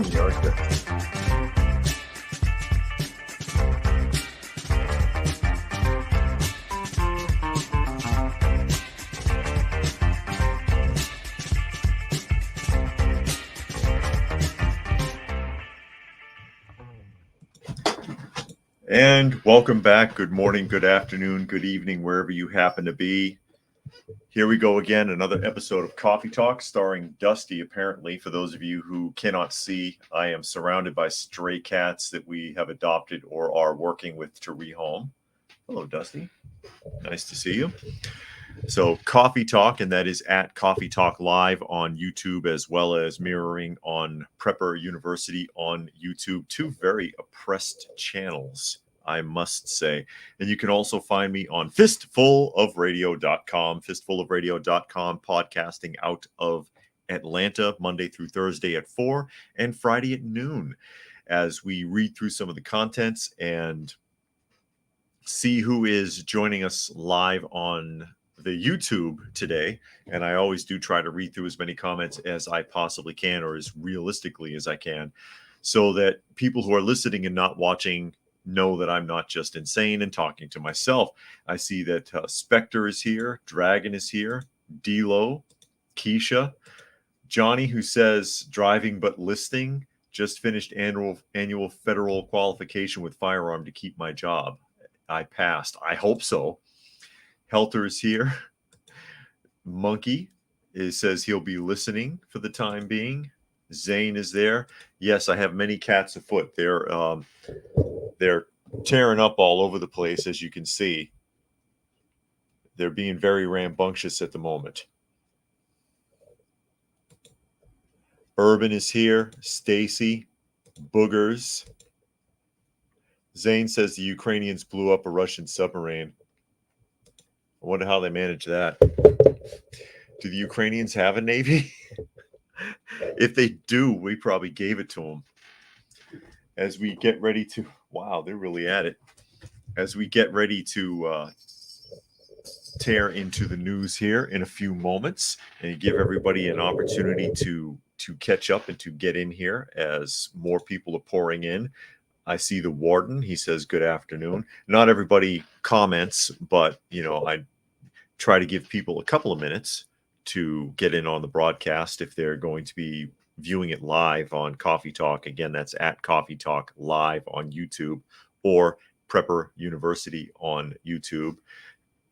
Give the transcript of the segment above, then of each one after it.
stormy, aren't you? And welcome back. Good morning, good afternoon, good evening, wherever you happen to be. Here we go again, another episode of Coffee Talk starring Dusty, apparently. For those of you who cannot see, I am surrounded by stray cats that we have adopted or are working with to rehome. Hello, Dusty. Nice to see you. So Coffee Talk, and that is at Coffee Talk Live on YouTube, as well as mirroring on Prepper University on YouTube. Two very oppressed channels, I must say. And you can also find me on fistfulofradio.com, fistfulofradio.com, podcasting out of Atlanta Monday through Thursday at 4 and Friday at noon, as we read through some of the contents and see who is joining us live on the YouTube today. And I always do try to read through as many comments as I possibly can, or as realistically as I can, so that people who are listening and not watching know that I'm not just insane and talking to myself. I see that Spectre is here, Dragon is here, D-Lo, Keisha, Johnny, who says driving but listing, just finished annual federal qualification with firearm to keep my job. I passed. I hope so. Helter is here. Monkey says he'll be listening for the time being. Zane is there. Yes, I have many cats afoot. They're tearing up all over the place, as you can see. They're being very rambunctious at the moment. Urban is here. Stacy. Boogers. Zane says the Ukrainians blew up a Russian submarine. I wonder how they managed that. Do the Ukrainians have a navy? If they do, we probably gave it to them. As we get ready to... Wow, they're really at it. As we get ready to tear into the news here in a few moments and give everybody an opportunity to catch up and to get in here as more people are pouring in. I see the warden. He says, good afternoon. Not everybody comments, but, I try to give people a couple of minutes to get in on the broadcast if they're going to be viewing it live on Coffee Talk. Again, that's at Coffee Talk Live on YouTube, or Prepper University on YouTube.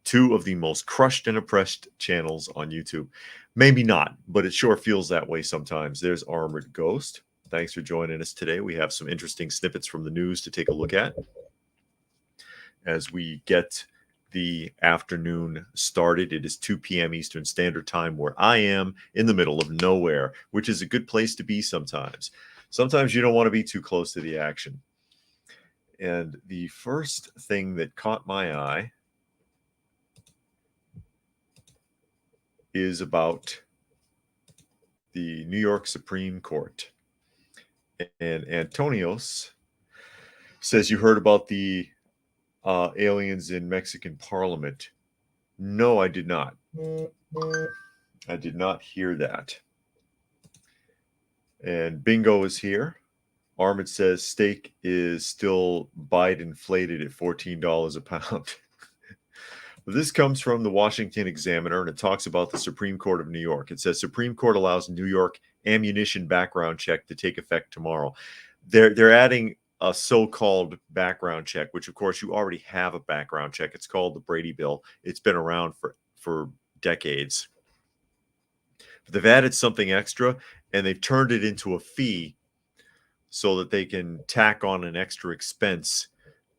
Two of the most crushed and oppressed channels on YouTube. Maybe not, but it sure feels that way sometimes. There's Armored Ghost. Thanks for joining us today. We have some interesting snippets from the news to take a look at as we get the afternoon started. It is 2 p.m. Eastern Standard Time, where I am in the middle of nowhere, which is a good place to be sometimes. Sometimes you don't want to be too close to the action. And the first thing that caught my eye is about the New York Supreme Court. And Antonios says, you heard about the aliens in Mexican Parliament. No, I did not. I did not hear that. And Bingo is here. Armid says steak is still Biden inflated at $14 a pound. This comes from the Washington Examiner, and it talks about the Supreme Court of New York. It says Supreme Court allows New York ammunition background check to take effect tomorrow. They're adding a so-called background check, which of course you already have a background check. It's called the Brady Bill. It's been around for decades. But they've added something extra, and they've turned it into a fee so that they can tack on an extra expense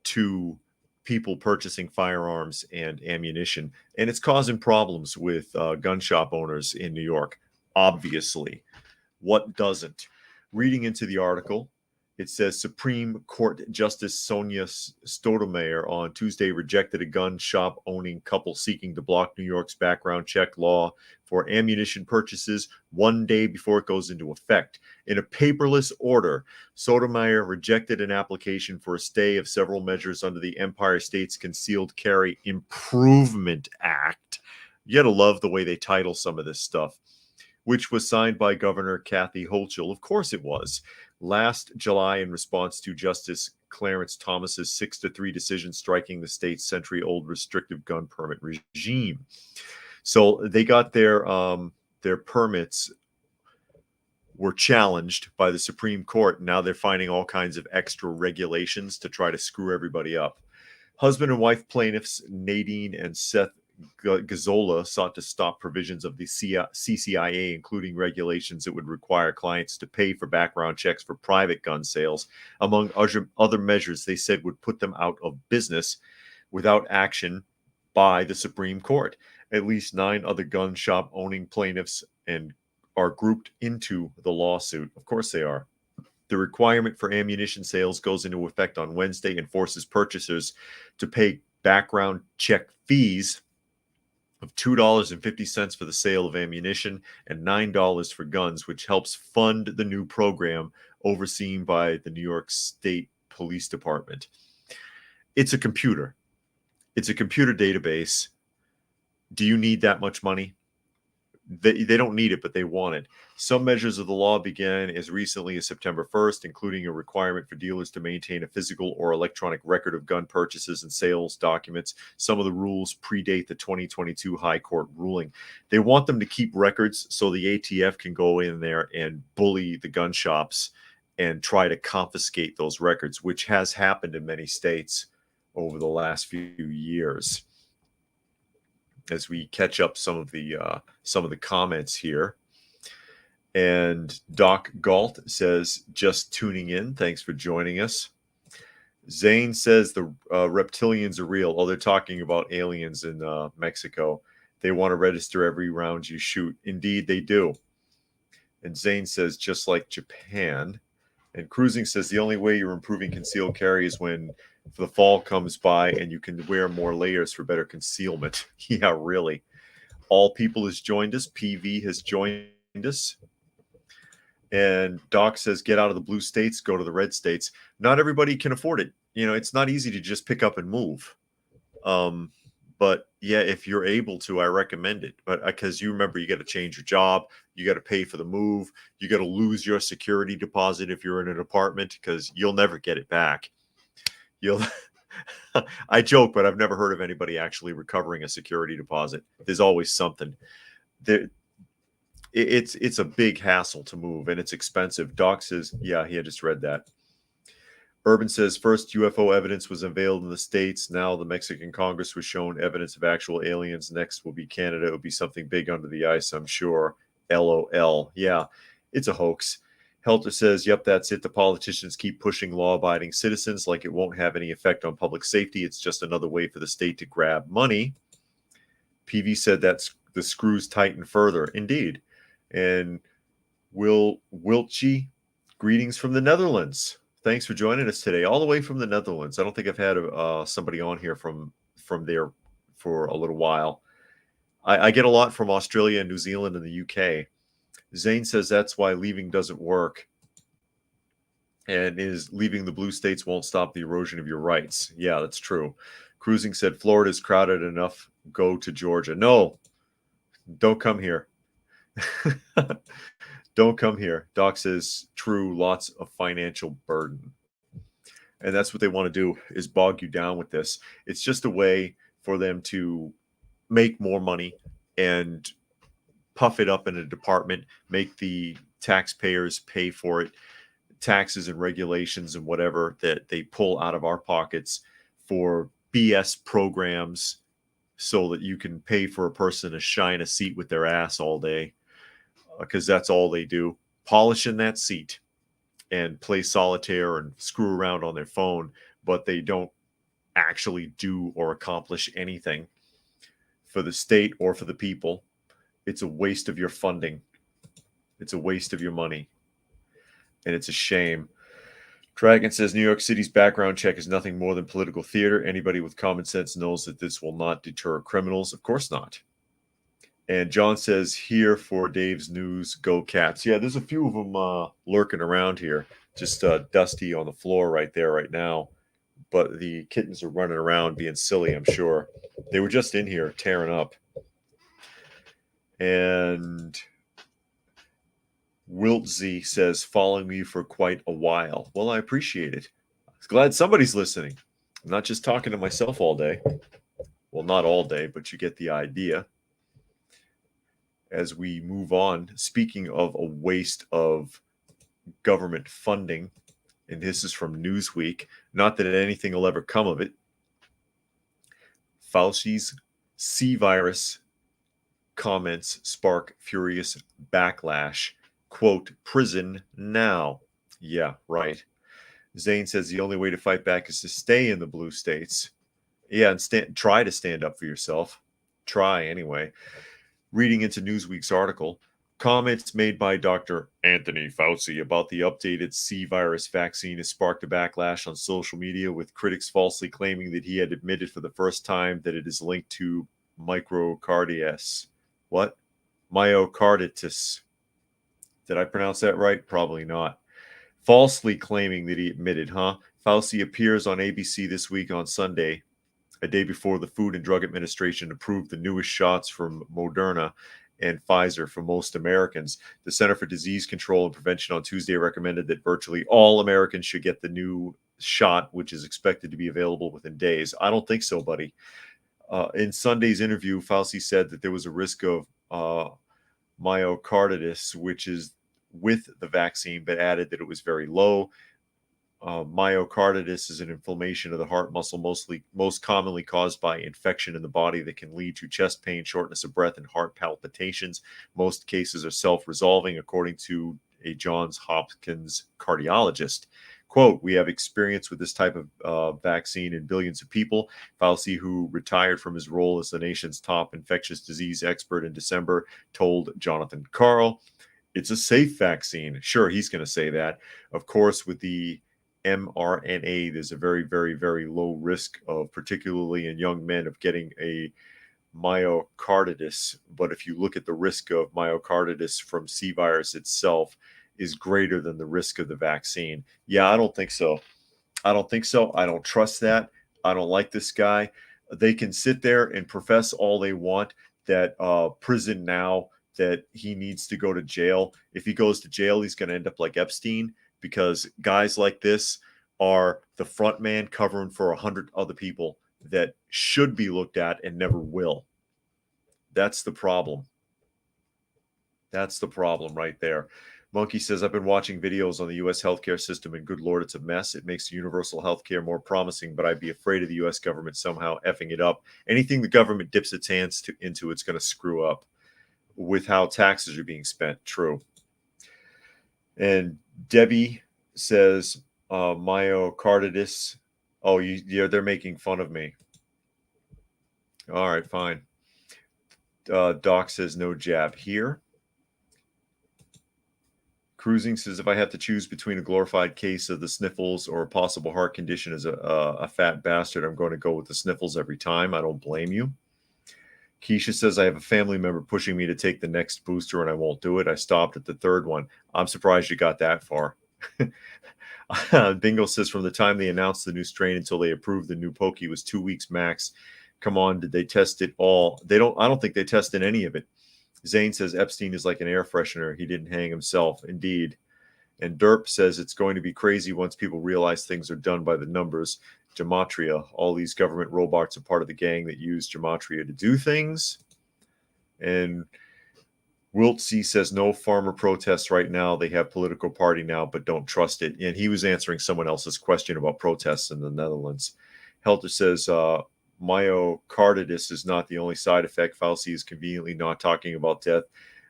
to people purchasing firearms and ammunition. And it's causing problems with gun shop owners in New York, obviously. What doesn't? Reading into the article, it says Supreme Court Justice Sonia Sotomayor on Tuesday rejected a gun shop owning couple seeking to block New York's background check law for ammunition purchases 1 day before it goes into effect. In a paperless order, Sotomayor rejected an application for a stay of several measures under the Empire State's Concealed Carry Improvement Act. You gotta love the way they title some of this stuff. which was signed by Governor Kathy Hochul. Of course it was. Last July, in response to Justice Clarence Thomas's 6-3 decision striking the state's century-old restrictive gun permit regime. So they got their permits were challenged by the Supreme Court. Now they're finding all kinds of extra regulations to try to screw everybody up. Husband and wife plaintiffs Nadine and Seth Gazzola sought to stop provisions of the CCIA, including regulations that would require clients to pay for background checks for private gun sales, among other measures they said would put them out of business without action by the Supreme Court. At least 9 other gun shop owning plaintiffs and are grouped into the lawsuit. Of course they are. The requirement for ammunition sales goes into effect on Wednesday and forces purchasers to pay background check fees of $2.50 for the sale of ammunition and $9 for guns, which helps fund the new program overseen by the New York State Police Department. It's a computer. It's a computer database. Do you need that much money? They don't need it, but they want it. Some measures of the law began as recently as September 1st, including a requirement for dealers to maintain a physical or electronic record of gun purchases and sales documents. Some of the rules predate the 2022 High Court ruling. They want them to keep records so the ATF can go in there and bully the gun shops and try to confiscate those records, which has happened in many states over the last few years. As we catch up some of the comments here. And Doc Galt says, just tuning in. Thanks for joining us. Zane says the reptilians are real. Oh, they're talking about aliens in Mexico. They want to register every round you shoot. Indeed, they do. And Zane says, just like Japan. And Cruising says, the only way you're improving concealed carry is when the fall comes by and you can wear more layers for better concealment. Yeah, really. All People has joined us. PV has joined us. And Doc says, get out of the blue states, go to the red states. Not everybody can afford it. You know, it's not easy to just pick up and move. But yeah, if you're able to, I recommend it. But because you remember, you got to change your job, you got to pay for the move, you got to lose your security deposit if you're in an apartment because you'll never get it back. I joke, but I've never heard of anybody actually recovering a security deposit. There's always something. It's a big hassle to move, and it's expensive. Doc says, yeah, he had just read that. Urban says, first UFO evidence was unveiled in the States. Now the Mexican Congress was shown evidence of actual aliens. Next will be Canada. It will be something big under the ice, I'm sure. LOL. Yeah, it's a hoax. Helter says, yep, that's it. The politicians keep pushing law-abiding citizens like it won't have any effect on public safety. It's just another way for the state to grab money. PV said that's the screws tighten further. Indeed. And Wiltchi, greetings from the Netherlands. Thanks for joining us today, all the way from the Netherlands. I don't think I've had somebody on here from there for a little while. I get a lot from Australia and New Zealand and the UK. Zane says that's why leaving doesn't work. And is leaving the blue states won't stop the erosion of your rights. Yeah, that's true. Cruising said Florida's crowded enough. Go to Georgia. No, don't come here. Don't come here. Doc says true, lots of financial burden. And that's what they want to do, is bog you down with this. It's just a way for them to make more money and puff it up in a department, make the taxpayers pay for it, taxes and regulations and whatever that they pull out of our pockets for BS programs so that you can pay for a person to shine a seat with their ass all day, because that's all they do, polishing that seat and play solitaire and screw around on their phone, but they don't actually do or accomplish anything for the state or for the people. It's a waste of your funding. It's a waste of your money. And it's a shame. Dragon says New York City's background check is nothing more than political theater. Anybody with common sense knows that this will not deter criminals. Of course not. And John says, here for Dave's news, go Cats. Yeah, there's a few of them lurking around here. Just Dusty on the floor right there right now. But the kittens are running around being silly, I'm sure. They were just in here tearing up. And Wiltsy says, following you for quite a while. Well, I appreciate it. Glad somebody's listening. I'm not just talking to myself all day. Well, not all day, but you get the idea. As we move on, speaking of a waste of government funding, and this is from Newsweek, not that anything will ever come of it. Fauci's C virus comments spark furious backlash. Quote, prison now. Yeah, right. Zane says the only way to fight back is to stay in the blue states. Yeah, and try to stand up for yourself. Try anyway. Reading into Newsweek's article, comments made by Dr. Anthony Fauci about the updated C virus vaccine has sparked a backlash on social media, with critics falsely claiming that he had admitted for the first time that it is linked to myocarditis. What? Myocarditis. Did I pronounce that right? Probably not. Falsely claiming that he admitted, huh? Fauci appears on ABC This Week on Sunday, a day before the Food and Drug Administration approved the newest shots from Moderna and Pfizer for most Americans. The Center for Disease Control and Prevention on Tuesday recommended that virtually all Americans should get the new shot, which is expected to be available within days. I don't think so, buddy. In Sunday's interview, Fauci said that there was a risk of myocarditis, which is with the vaccine, but added that it was very low. Myocarditis is an inflammation of the heart muscle, most commonly caused by infection in the body that can lead to chest pain, shortness of breath, and heart palpitations. Most cases are self-resolving, according to a Johns Hopkins cardiologist. Quote, we have experience with this type of vaccine in billions of people. Fauci, who retired from his role as the nation's top infectious disease expert in December, told Jonathan Karl, it's a safe vaccine. Sure, he's going to say that. Of course, with the mRNA, there's a very, very, very low risk of, particularly in young men, of getting a myocarditis. But if you look at the risk of myocarditis from C virus itself, is greater than the risk of the vaccine. Yeah, I don't think so. I don't think so. I don't trust that. I don't like this guy. They can sit there and profess all they want that prison now, that he needs to go to jail. If he goes to jail, he's going to end up like Epstein, because guys like this are the front man covering for 100 other people that should be looked at and never will. That's the problem. That's the problem right there. Monkey says, I've been watching videos on the U.S. healthcare system, and good Lord, it's a mess. It makes universal healthcare more promising, but I'd be afraid of the U.S. government somehow effing it up. Anything the government dips its hands into, it's going to screw up with how taxes are being spent. True. And Debbie says, myocarditis. Oh, they're making fun of me. All right, fine. Doc says no jab here. Cruising says, if I have to choose between a glorified case of the sniffles or a possible heart condition as a fat bastard, I'm going to go with the sniffles every time. I don't blame you. Keisha says, I have a family member pushing me to take the next booster and I won't do it. I stopped at the third one. I'm surprised you got that far. Bingo says, from the time they announced the new strain until they approved the new pokey was 2 weeks max. Come on, did they test it all? I don't think they tested any of it. Zane says Epstein is like an air freshener. He didn't hang himself. Indeed. And Derp says it's going to be crazy once people realize things are done by the numbers. Gematria. All these government robots are part of the gang that use Gematria to do things. And Wiltsy says no farmer protests right now. They have political party now, but don't trust it. And he was answering someone else's question about protests in the Netherlands. Helter says myocarditis is not the only side effect. Fauci is conveniently not talking about death.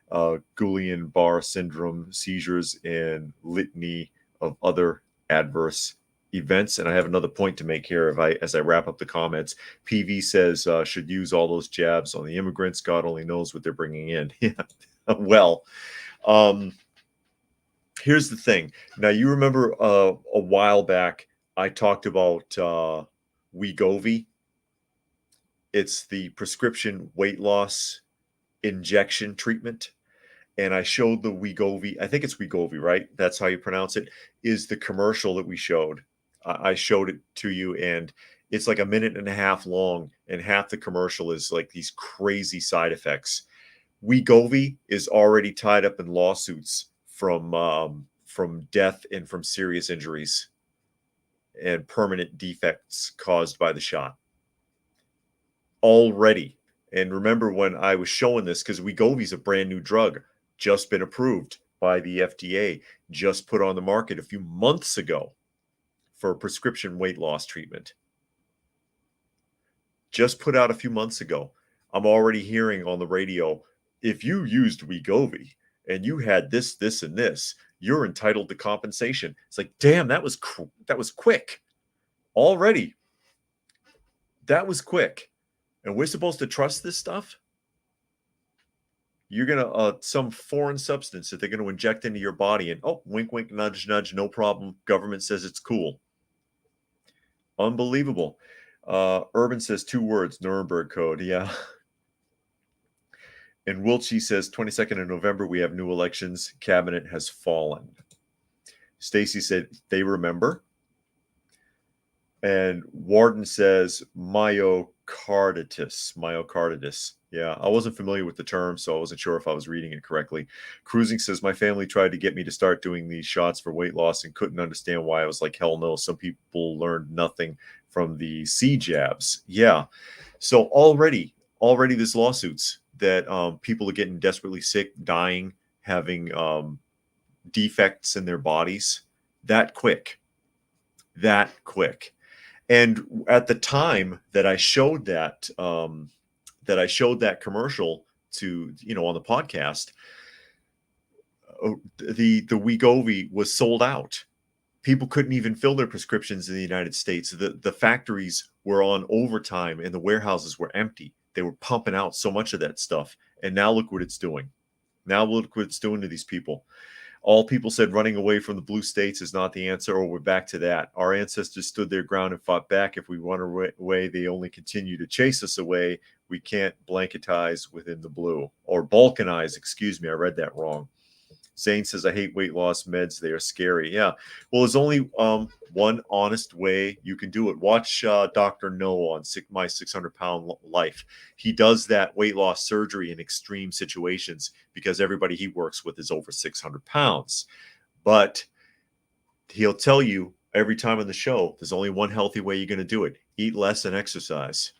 Guillain-Barre syndrome, seizures, and litany of other adverse events. And I have another point to make here as I wrap up the comments. PV says should use all those jabs on the immigrants. God only knows what they're bringing in. Yeah. Well, here's the thing. Now, you remember a while back I talked about Wegovy. It's the prescription weight loss injection treatment. And I showed the Wegovy, I think it's Wegovy, right? That's how you pronounce it, is the commercial that we showed. I showed it to you, and it's like a minute and a half long, and half the commercial is like these crazy side effects. Wegovy is already tied up in lawsuits from death and from serious injuries and permanent defects caused by the shot already. And remember when I was showing this, because Wegovy is a brand new drug, just been approved by the FDA, just put on the market a few months ago for prescription weight loss treatment. Just put out a few months ago. I'm already hearing on the radio, if you used Wegovy and you had this, this, and this, you're entitled to compensation. It's like, damn, that was quick already. That was quick. And we're supposed to trust this stuff? You're gonna some foreign substance that they're gonna inject into your body, and oh, wink, wink, nudge, nudge, no problem. Government says it's cool. Unbelievable. Urban says 2 words, Nuremberg Code. Yeah. And Wiltshire says 22nd of November, we have new elections. Cabinet has fallen. Stacy said they remember. And Warden says myocarditis. Yeah, I wasn't familiar with the term, so I wasn't sure if I was reading it correctly. Cruising says my family tried to get me to start doing these shots for weight loss and couldn't understand why. I was like, hell no. Some people learned nothing from the C jabs. Yeah. So already there's lawsuits that people are getting desperately sick, dying, having defects in their bodies that quick. And at the time that I showed that commercial to, on the podcast, the Wegovy was sold out. People couldn't even fill their prescriptions in the United States. The factories were on overtime and the warehouses were empty. They were pumping out so much of that stuff. And now look what it's doing. Now look what it's doing to these people. All people said running away from the blue states is not the answer, or we're back to that. Our ancestors stood their ground and fought back. If we run away, they only continue to chase us away. We can't blanketize within the blue. Or balkanize, excuse me, I read that wrong. Zane says, I hate weight loss meds. They are scary. Yeah. Well, there's only one honest way you can do it. Watch Dr. No on My 600-Pound Life. He does that weight loss surgery in extreme situations because everybody he works with is over 600 pounds. But he'll tell you every time on the show, there's only one healthy way you're going to do it. Eat less and exercise,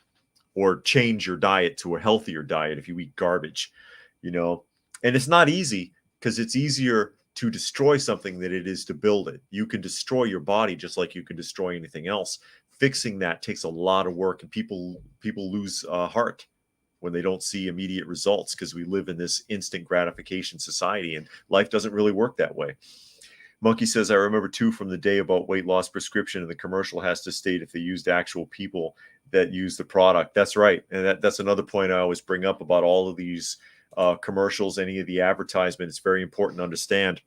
or change your diet to a healthier diet if you eat garbage, And it's not easy, because it's easier to destroy something than it is to build it. You can destroy your body just like you can destroy anything else. Fixing that takes a lot of work, and people lose heart when they don't see immediate results, because we live in this instant gratification society, and life doesn't really work that way. Monkey says, I remember too from the day about weight loss prescription, and the commercial has to state if they used actual people that use the product. That's right. And that's another point I always bring up about all of these commercials, any of the advertisement. It's very important to understand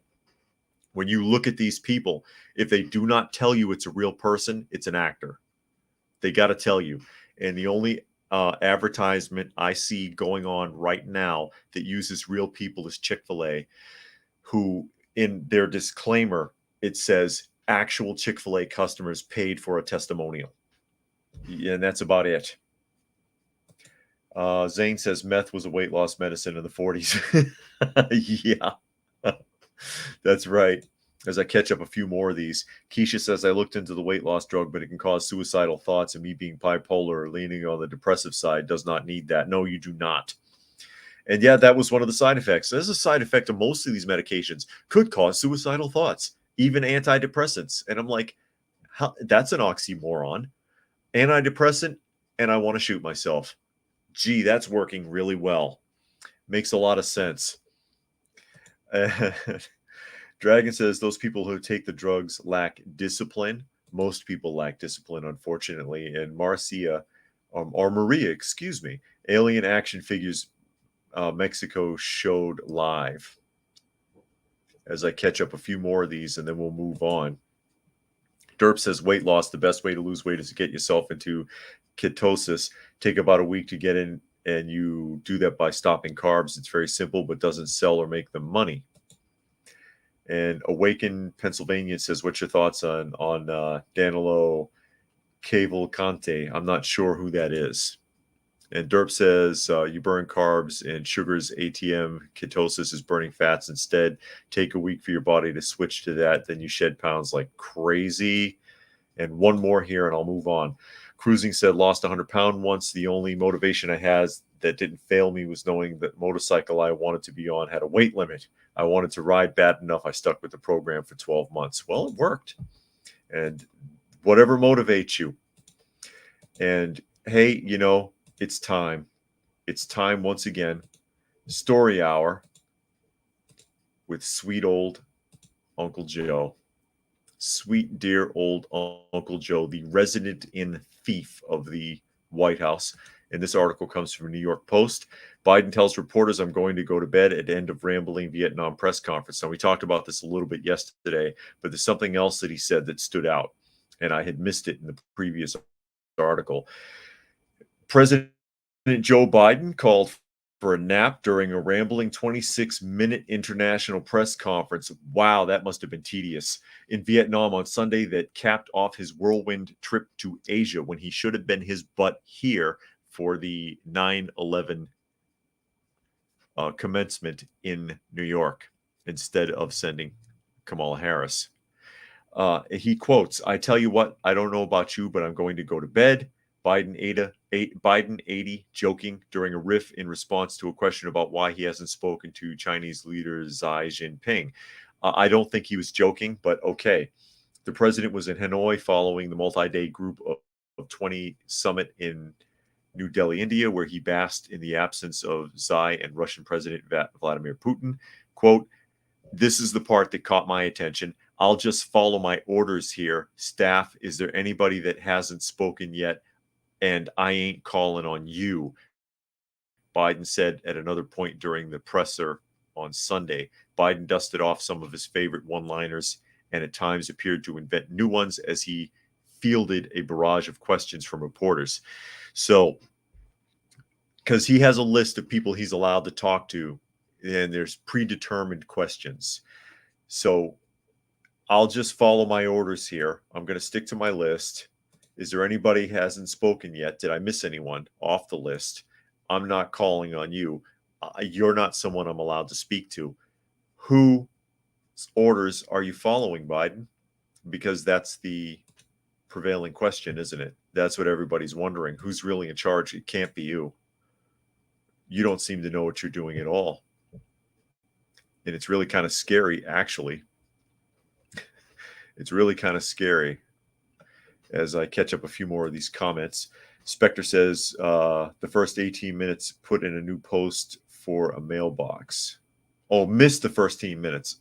when you look at these people, if they do not tell you it's a real person, it's an actor. They got to tell you. And the only advertisement I see going on right now that uses real people is Chick-fil-A, who in their disclaimer, it says actual Chick-fil-A customers paid for a testimonial. And that's about it. Zane says meth was a weight loss medicine in the 40s. Yeah, that's right. As I catch up a few more of these, Keisha says, I looked into the weight loss drug, but it can cause suicidal thoughts, and me being bipolar or leaning on the depressive side does not need that. No, you do not. And yeah, that was one of the side effects. There's a side effect of most of these medications, could cause suicidal thoughts, even antidepressants. And I'm like, that's an oxymoron. Antidepressant, and I want to shoot myself. Gee, that's working really well. Makes a lot of sense. Dragon says those people who take the drugs lack discipline. Most people lack discipline, unfortunately. And Maria, excuse me, alien action figures Mexico showed live. As I catch up a few more of these, and then we'll move on. Derp says weight loss, the best way to lose weight is to get yourself into ketosis. Take about a week to get in, and you do that by stopping carbs. It's very simple, but doesn't sell or make them money. And Awaken Pennsylvania says, what's your thoughts on Danilo Cavalcante? I'm not sure who that is. And Derp says you burn carbs and sugars, ATM, ketosis is burning fats instead. Take a week for your body to switch to that. Then you shed pounds like crazy. And one more here and I'll move on. Cruising said lost 100 pounds once. The only motivation I had that didn't fail me was knowing that motorcycle I wanted to be on had a weight limit. I wanted to ride bad enough. I stuck with the program for 12 months. Well, it worked. And whatever motivates you. And hey, it's time. It's time once again. Story hour with sweet old Uncle Joe. Sweet, dear old Uncle Joe, the resident in thief of the White House. And this article comes from New York Post. Biden tells reporters, I'm going to go to bed at end of rambling Vietnam press conference. Now, we talked about this a little bit yesterday, but there's something else that he said that stood out, and I had missed it in the previous article. President Joe Biden called for a nap during a rambling 26-minute international press conference. Wow, that must have been tedious. In Vietnam on Sunday, that capped off his whirlwind trip to Asia when he should have been his butt here for the 9/11 commencement in New York instead of sending Kamala Harris. He quotes, I tell you what, I don't know about you, but I'm going to go to bed. Biden 80, joking during a riff in response to a question about why he hasn't spoken to Chinese leader Xi Jinping. I don't think he was joking, but okay. The president was in Hanoi following the multi-day group of 20 summit in New Delhi, India, where he basked in the absence of Xi and Russian President Vladimir Putin. Quote, this is the part that caught my attention. I'll just follow my orders here. Staff, is there anybody that hasn't spoken yet? And I ain't calling on you, Biden said at another point during the presser on Sunday. Biden dusted off some of his favorite one-liners and at times appeared to invent new ones as he fielded a barrage of questions from reporters. So, because he has a list of people he's allowed to talk to, and there's predetermined questions. So I'll just follow my orders here. I'm going to stick to my list. Is there anybody who hasn't spoken yet? Did I miss anyone off the list? I'm not calling on you. You're not someone I'm allowed to speak to. Whose orders are you following, Biden? Because that's the prevailing question, isn't it? That's what everybody's wondering. Who's really in charge? It can't be you. You don't seem to know what you're doing at all. And it's really kind of scary, actually. It's really kind of scary. As I catch up a few more of these comments, Spectre says the first 18 minutes put in a new post for a mailbox. Oh, missed the first 15 minutes,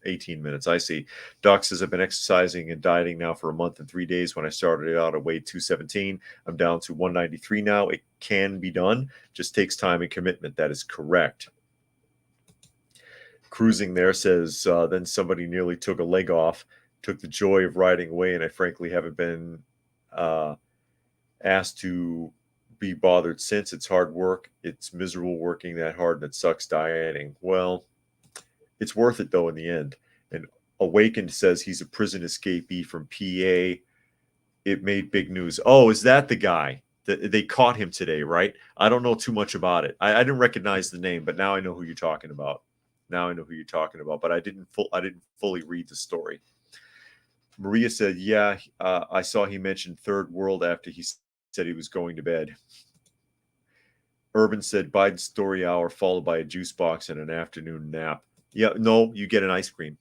18 minutes. I see. Doc says I've been exercising and dieting now for a month and 3 days. When I started out, I weighed 217. I'm down to 193 now. It can be done. Just takes time and commitment. That is correct. Cruising there says then somebody nearly took a leg off. Took the joy of riding away, and I frankly haven't been asked to be bothered since. It's hard work. It's miserable working that hard, and it sucks dieting. Well, it's worth it, though, in the end. And Awakened says he's a prison escapee from PA. It made big news. Oh, is that the guy? They caught him today, right? I don't know too much about it. I didn't recognize the name, but now I know who you're talking about. But I didn't fully read the story. Maria said, yeah, I saw he mentioned third world after he said he was going to bed. Urban said, Biden's story hour followed by a juice box and an afternoon nap. Yeah, no, you get an ice cream.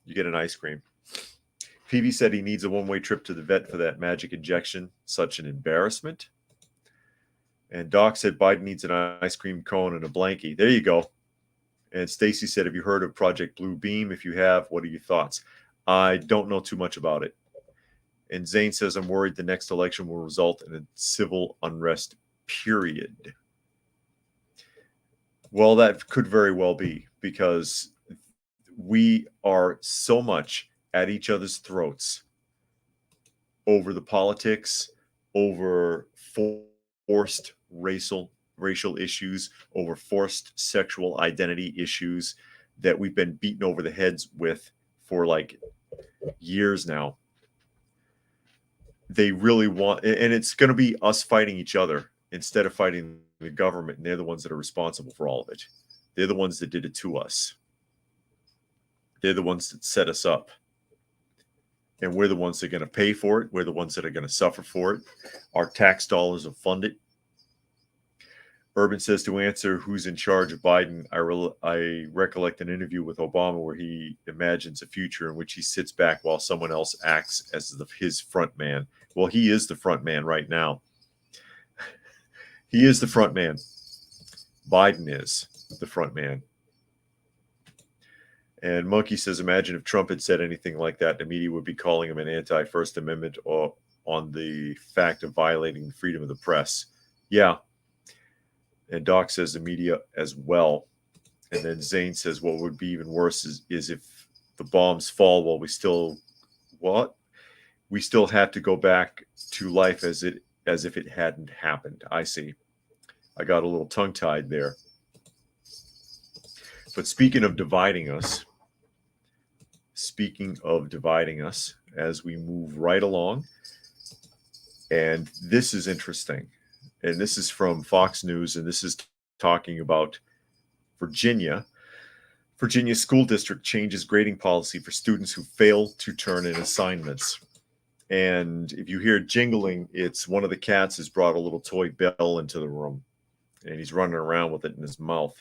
PV said he needs a one-way trip to the vet for that magic injection. Such an embarrassment. And Doc said Biden needs an ice cream cone and a blankie. There you go. And Stacy said, have you heard of Project Blue Beam? If you have, what are your thoughts? I don't know too much about it. And Zane says, I'm worried the next election will result in a civil unrest, period. Well, that could very well be, because we are so much at each other's throats over the politics, over forced racial issues, over forced sexual identity issues that we've been beaten over the heads with for like years now. they really want, and it's going to be us fighting each other instead of fighting the government. And they're the ones that are responsible for all of it. They're the ones that did it to us. They're the ones that set us up. And we're the ones that are going to pay for it. We're the ones that are going to suffer for it. Our tax dollars will fund it. Urban says, to answer who's in charge of Biden, I recollect an interview with Obama where he imagines a future in which he sits back while someone else acts as his front man. Well, he is the front man right now. He is the front man. Biden is the front man. And Monkey says, imagine if Trump had said anything like that, the media would be calling him an anti-First Amendment or on the fact of violating freedom of the press. Yeah. And Doc says the media as well. And then Zane says what would be even worse is if the bombs fall while we still have to go back to life as if it hadn't happened. I see. I got a little tongue-tied there. But speaking of dividing us, as we move right along, and this is interesting, and this is from Fox News, and this is talking about Virginia. Virginia School District changes grading policy for students who fail to turn in assignments. And if you hear jingling, it's one of the cats has brought a little toy bell into the room, and he's running around with it in his mouth.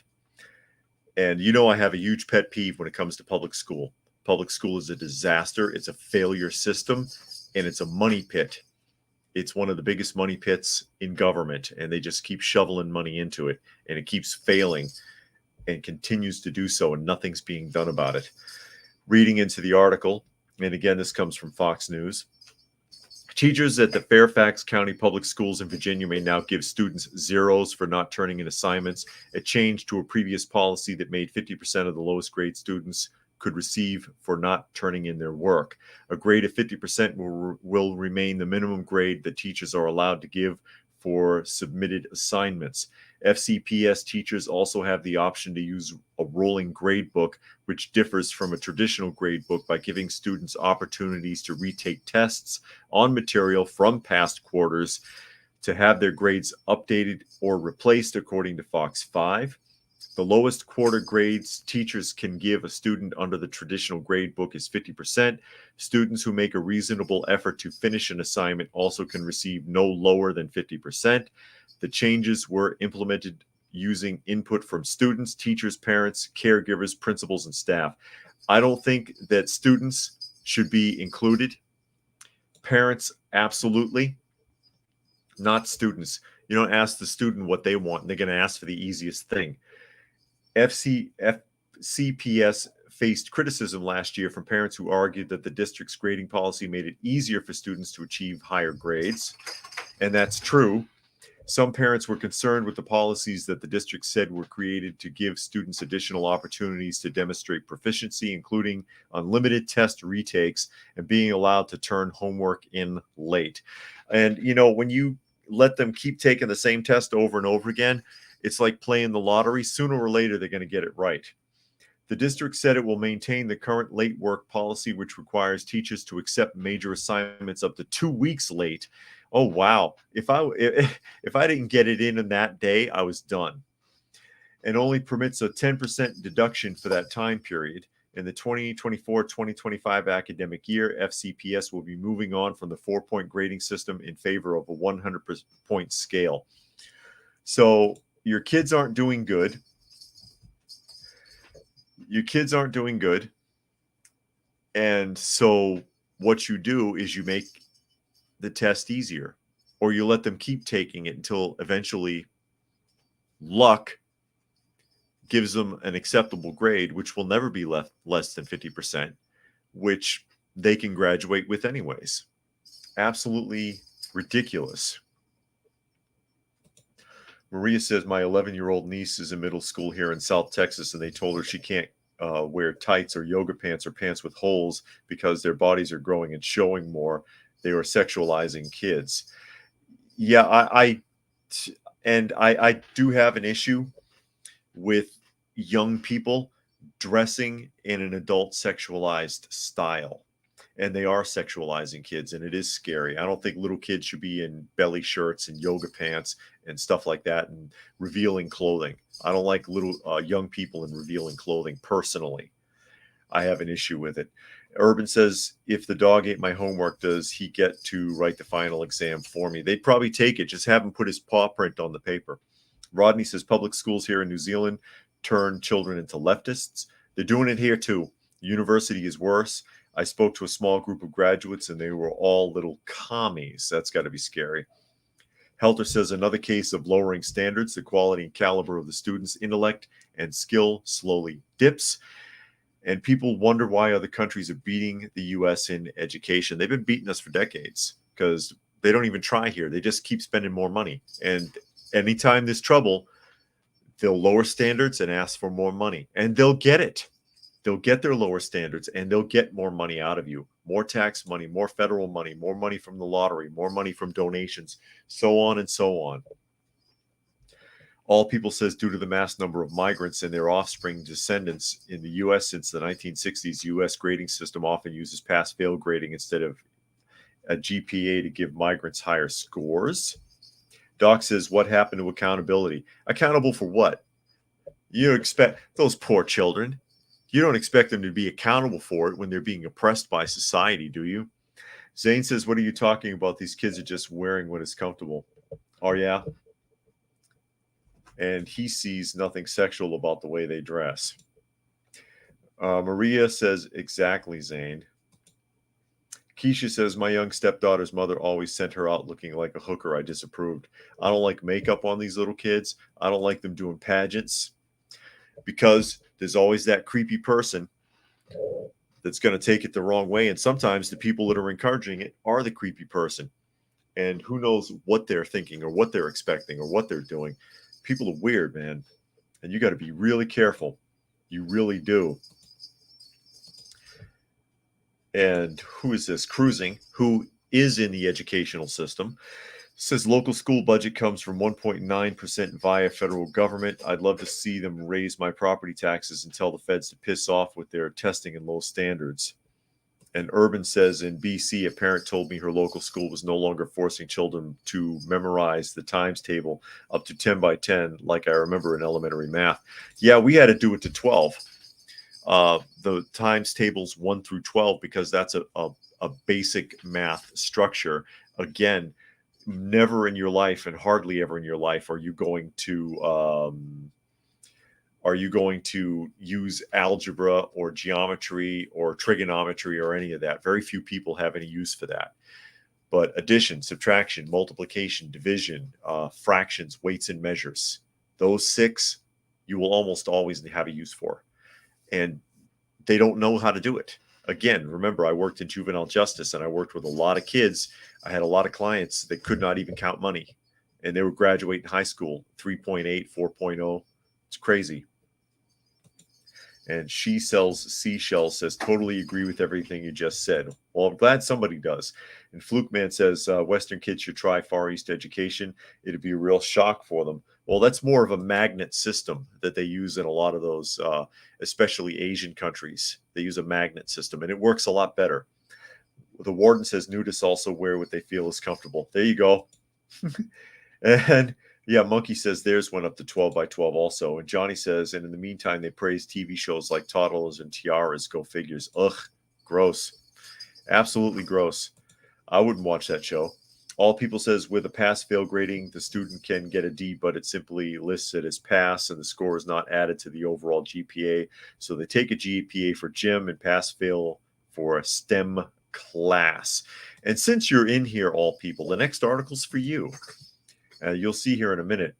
And I have a huge pet peeve when it comes to public school. Public school is a disaster. It's a failure system, and it's a money pit. It's one of the biggest money pits in government, and they just keep shoveling money into it, and it keeps failing and continues to do so, and nothing's being done about it. Reading into the article, and again, this comes from Fox News. Teachers at the Fairfax County Public Schools in Virginia may now give students zeros for not turning in assignments, a change to a previous policy that made 50% of the lowest grade students could receive for not turning in their work. A grade of 50% will remain the minimum grade that teachers are allowed to give for submitted assignments. FCPS teachers also have the option to use a rolling grade book, which differs from a traditional grade book by giving students opportunities to retake tests on material from past quarters to have their grades updated or replaced, according to Fox 5. The lowest quarter grades teachers can give a student under the traditional grade book is 50%. Students who make a reasonable effort to finish an assignment also can receive no lower than 50%. The changes were implemented using input from students, teachers, parents, caregivers, principals, and staff. I don't think that students should be included. Parents, absolutely. Not students. You don't ask the student what they want. They're going to ask for the easiest thing. FCPS faced criticism last year from parents who argued that the district's grading policy made it easier for students to achieve higher grades. And that's true. Some parents were concerned with the policies that the district said were created to give students additional opportunities to demonstrate proficiency, including unlimited test retakes and being allowed to turn homework in late. And, when you let them keep taking the same test over and over again, it's like playing the lottery. Sooner or later, they're going to get it right. The district said it will maintain the current late work policy, which requires teachers to accept major assignments up to 2 weeks late. Oh, wow. If I didn't get it in that day, I was done. And only permits a 10% deduction for that time period. In the 2024-2025 academic year, FCPS will be moving on from the 4-point grading system in favor of a 100-point scale. So your kids aren't doing good. And so what you do is you make the test easier, or you let them keep taking it until eventually luck gives them an acceptable grade, which will never be less than 50%, which they can graduate with anyways. Absolutely ridiculous. Maria says, my 11-year-old niece is in middle school here in South Texas, and they told her she can't wear tights or yoga pants or pants with holes because their bodies are growing and showing more. They are sexualizing kids. Yeah, I do have an issue with young people dressing in an adult sexualized style. and they are sexualizing kids, and it is scary. I don't think little kids should be in belly shirts and yoga pants and stuff like that and revealing clothing. I don't like little young people in revealing clothing personally. I have an issue with it. Urban says, if the dog ate my homework, does he get to write the final exam for me? They'd probably take it. Just have him put his paw print on the paper. Rodney says, public schools here in New Zealand turn children into leftists. They're doing it here too. University is worse. I spoke to a small group of graduates and they were all little commies. That's got to be scary. Helter says, another case of lowering standards. The quality and caliber of the students' intellect and skill slowly dips. And people wonder why other countries are beating the U.S. in education. They've been beating us for decades because they don't even try here. They just keep spending more money. And anytime there's trouble, they'll lower standards and ask for more money. And they'll get it. They'll get their lower standards and they'll get more money out of you. More tax money, more federal money, more money from the lottery, more money from donations, so on and so on. All People says, due to the mass number of migrants and their offspring descendants in the U.S. since the 1960s, U.S. grading system often uses pass-fail grading instead of a GPA to give migrants higher scores. Doc says, what happened to accountability? Accountable for what? You expect those poor children. You don't expect them to be accountable for it when they're being oppressed by society, do you? Zane says, what are you talking about? These kids are just wearing what is comfortable. Oh, yeah? And he sees nothing sexual about the way they dress. Maria says, exactly, Zane. Keisha says, my young stepdaughter's mother always sent her out looking like a hooker. I disapproved. I don't like makeup on these little kids. I don't like them doing pageants because there's always that creepy person that's going to take it the wrong way. And sometimes the people that are encouraging it are the creepy person. And who knows what they're thinking or what they're expecting or what they're doing. People are weird, man. And you got to be really careful. You really do. And who is this? Cruising, who is in the educational system, says local school budget comes from 1.9% via federal government. I'd love to see them raise my property taxes and tell the feds to piss off with their testing and low standards. And Urban says, in BC, a parent told me her local school was no longer forcing children to memorize the times table up to 10 by 10, like I remember in elementary math. Yeah, we had to do it to 12. The times tables 1 through 12, because that's a basic math structure. Again, never in your life and hardly ever in your life are you going to use algebra or geometry or trigonometry or any of that. Very few people have any use for that. But addition, subtraction, multiplication, division, fractions, weights and measures, those 6 you will almost always have a use for. And they don't know how to do it. Again, remember, I worked in juvenile justice and I worked with a lot of kids. I had a lot of clients that could not even count money. And they would graduate in high school, 3.8, 4.0. It's crazy. And She Sells Seashells says, totally agree with everything you just said. Well, I'm glad somebody does. And Fluke Man says, Western kids should try Far East education. It'd be a real shock for them. Well, that's more of a magnet system that they use in a lot of those, especially Asian countries. They use a magnet system, and it works a lot better. The warden says nudists also wear what they feel is comfortable. There you go. And yeah, Monkey says theirs went up to 12 by 12 also. And Johnny says, and in the meantime, they praise TV shows like Toddlers and Tiaras. Go figures. Ugh, gross. Absolutely gross. I wouldn't watch that show. All People says, with a pass-fail grading, the student can get a D, but it simply lists it as pass, and the score is not added to the overall GPA. So they take a GPA for gym and pass-fail for a STEM class. And since you're in here, All People, the next article's for you. You'll see here in a minute.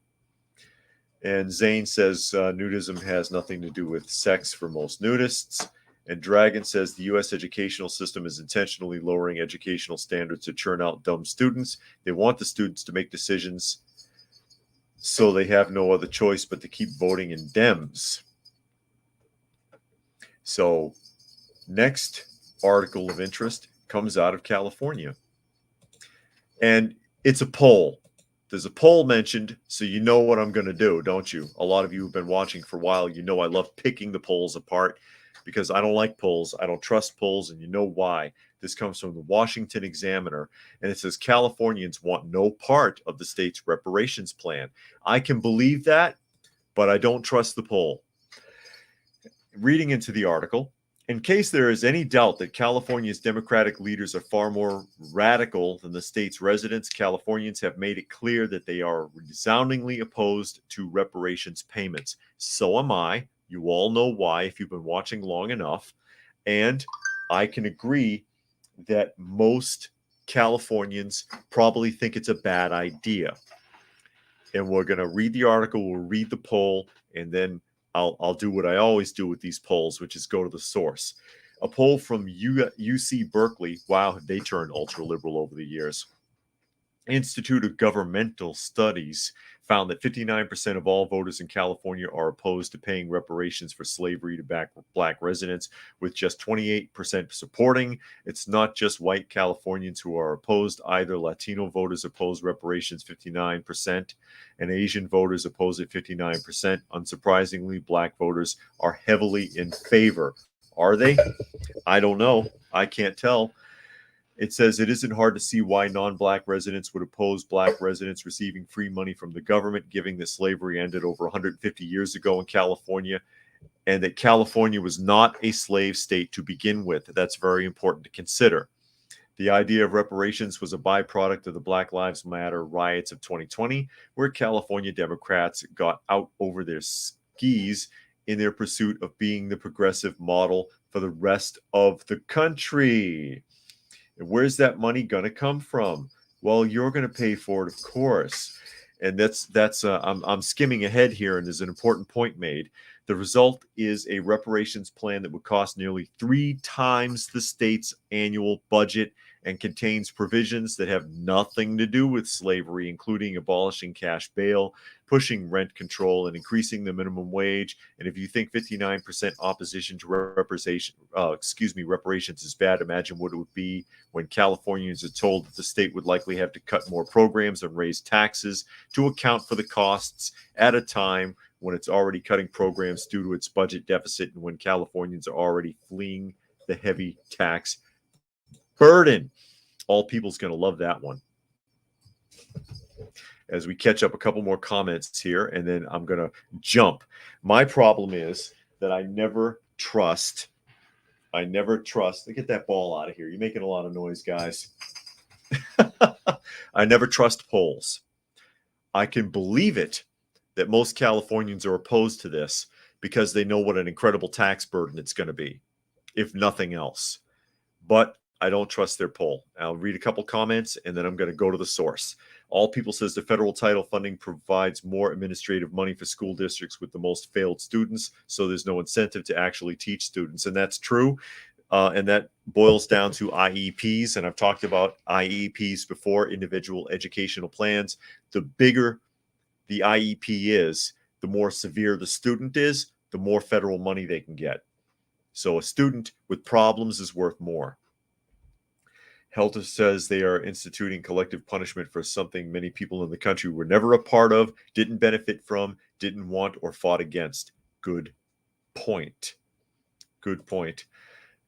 And Zane says nudism has nothing to do with sex for most nudists. And Dragon says the U.S. educational system is intentionally lowering educational standards to churn out dumb students. They want the students to make decisions, so they have no other choice but to keep voting in Dems. So next article of interest comes out of California. And it's a poll. There's a poll mentioned, so you know what I'm going to do, don't you? A lot of you have been watching for a while. You know I love picking the polls apart because I don't like polls. I don't trust polls, and you know why. This comes from the Washington Examiner, and it says Californians want no part of the state's reparations plan. I can believe that, but I don't trust the poll. Reading into the article, in case there is any doubt that California's Democratic leaders are far more radical than the state's residents, Californians have made it clear that they are resoundingly opposed to reparations payments. So am I. You all know why if you've been watching long enough. And I can agree that most Californians probably think it's a bad idea. And we're going to read the article, we'll read the poll, and then I'll do what I always do with these polls, which is go to the source. A poll from UC Berkeley, wow, have they turned ultra-liberal over the years. Institute of Governmental Studies found that 59% of all voters in California are opposed to paying reparations for slavery to black residents, with just 28% supporting. It's not just white Californians who are opposed either. Latino voters oppose reparations 59%, and Asian voters oppose it 59%. Unsurprisingly, black voters are heavily in favor. Are they? I don't know. I can't tell. It says it isn't hard to see why non-black residents would oppose black residents receiving free money from the government, given that slavery ended over 150 years ago in California, and that California was not a slave state to begin with. That's very important to consider. The idea of reparations was a byproduct of the Black Lives Matter riots of 2020, where California Democrats got out over their skis in their pursuit of being the progressive model for the rest of the country. Where's that money going to come from? Well, you're going to pay for it, of course. And I'm skimming ahead here, and there's an important point made. The result is a reparations plan that would cost nearly 3 times the state's annual budget and contains provisions that have nothing to do with slavery, including abolishing cash bail, pushing rent control, and increasing the minimum wage. And if you think 59% opposition to reparations is bad, imagine what it would be when Californians are told that the state would likely have to cut more programs and raise taxes to account for the costs at a time when it's already cutting programs due to its budget deficit, and when Californians are already fleeing the heavy tax burden. All people's going to love that one. As we catch up a couple more comments here, and then I'm going to jump. My problem is that I never trust. Look at that ball out of here. You're making a lot of noise, guys. I never trust polls. I can believe it that most Californians are opposed to this because they know what an incredible tax burden it's going to be, if nothing else. But I don't trust their poll. I'll read a couple comments, and then I'm going to go to the source. All People says the federal title funding provides more administrative money for school districts with the most failed students, so there's no incentive to actually teach students. And that's true. And that boils down to IEPs. And I've talked about IEPs before, individual educational plans. The bigger the IEP is, the more severe the student is, the more federal money they can get. So a student with problems is worth more. Helter says they are instituting collective punishment for something many people in the country were never a part of, didn't benefit from, didn't want, or fought against. Good point. Good point.